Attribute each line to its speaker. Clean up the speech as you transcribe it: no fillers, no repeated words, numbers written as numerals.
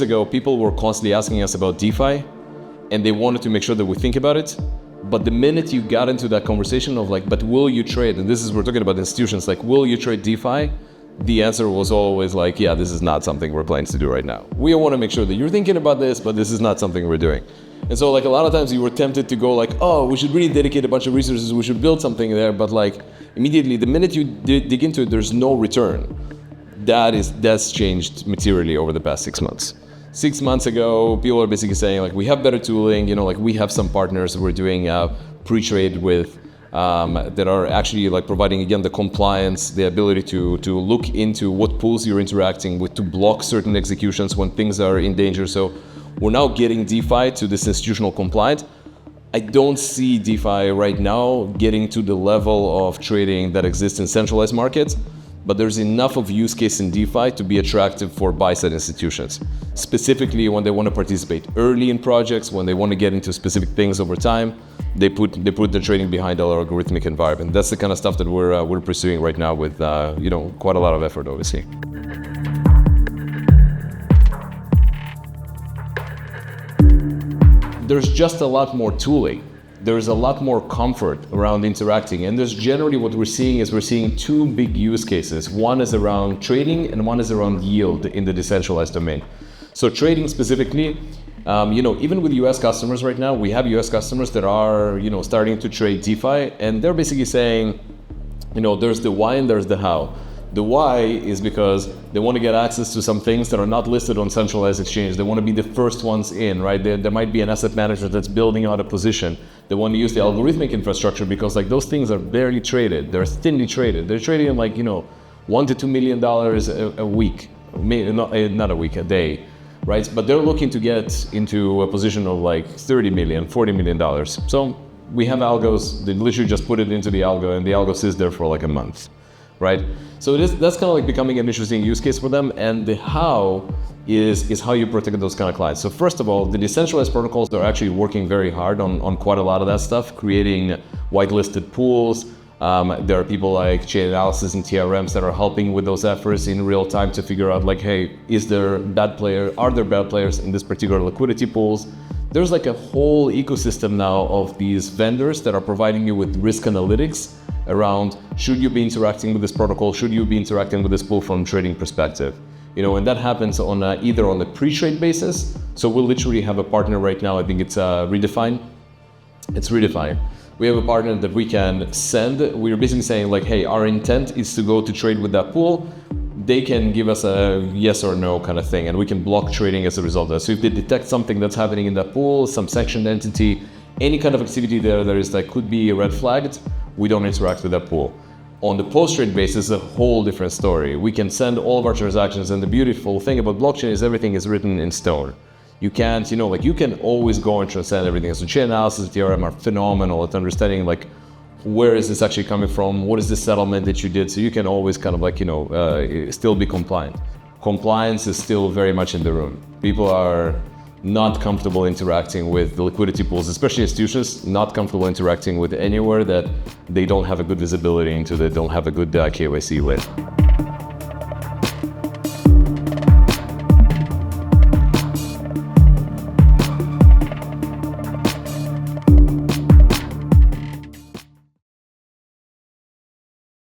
Speaker 1: years ago, people were constantly asking us about DeFi, and they wanted to make sure that we think about it. But the minute you got into that conversation of like, but will you trade? And this is, we're talking about institutions, like, will you trade DeFi? The answer was always like, yeah, this is not something we're planning to do right now. We want to make sure that you're thinking about this, but this is not something we're doing. And so like a lot of times you were tempted to go like, oh, we should really dedicate a bunch of resources, we should build something there. But like immediately, the minute you dig into it, there's no return. That's changed materially over the past 6 months. 6 months ago, people are basically saying like, we have better tooling, like we have some partners we're doing pre-trade with that are actually like providing, again, the compliance, the ability to look into what pools you're interacting with, to block certain executions when things are in danger. So we're now getting DeFi to this institutional compliant. I don't see DeFi right now getting to the level of trading that exists in centralized markets, but there's enough of use case in DeFi to be attractive for buy-side institutions, specifically when they want to participate early in projects, when they want to get into specific things over time. They put the trading behind our algorithmic environment. That's the kind of stuff that we're pursuing right now with quite a lot of effort, obviously. There's just a lot more tooling. There's a lot more comfort around interacting. And there's generally what we're seeing two big use cases. One is around trading and one is around yield in the decentralized domain. So trading specifically, even with US customers right now, we have US customers that are, starting to trade DeFi, and they're basically saying, there's the why and there's the how. The why is because they want to get access to some things that are not listed on centralized exchange. They want to be the first ones in, right? There might be an asset manager that's building out a position. They want to use the algorithmic infrastructure because like those things are barely traded. They're thinly traded. They're trading like, $1 to $2 million a week, maybe not a week, a day, right? But they're looking to get into a position of like $30 million, $40 million. So we have algos, they literally just put it into the algo and the algo sits there for like a month. Right? So that's kind of like becoming an interesting use case for them. And the how is how you protect those kind of clients. So first of all, the decentralized protocols are actually working very hard on quite a lot of that stuff, creating whitelisted pools. There are people like chain analysis and TRMs that are helping with those efforts in real time to figure out like, hey, are there bad players in this particular liquidity pools? There's like a whole ecosystem now of these vendors that are providing you with risk analytics around, should you be interacting with this protocol, should you be interacting with this pool from a trading perspective? And that happens on either on a pre-trade basis. So we'll literally have a partner right now, I think it's Redefine. It's Redefine. We have a partner that we can send. We're basically saying like, hey, our intent is to go to trade with that pool. They can give us a yes or no kind of thing, and we can block trading as a result of that. So if they detect something that's happening in that pool, some sanctioned entity, any kind of activity there that is like could be red flagged, we don't interact with that pool. On the post-trade basis, a whole different story. We can send all of our transactions, and the beautiful thing about blockchain is everything is written in stone. You can't, you can always go and transcend everything. So chain analysis, TRM are phenomenal at understanding like, where is this actually coming from? What is the settlement that you did? So you can always kind of like, still be compliant. Compliance is still very much in the room. People are not comfortable interacting with the liquidity pools, especially institutions, not comfortable interacting with anywhere that they don't have a good visibility into, they don't have a good KYC with.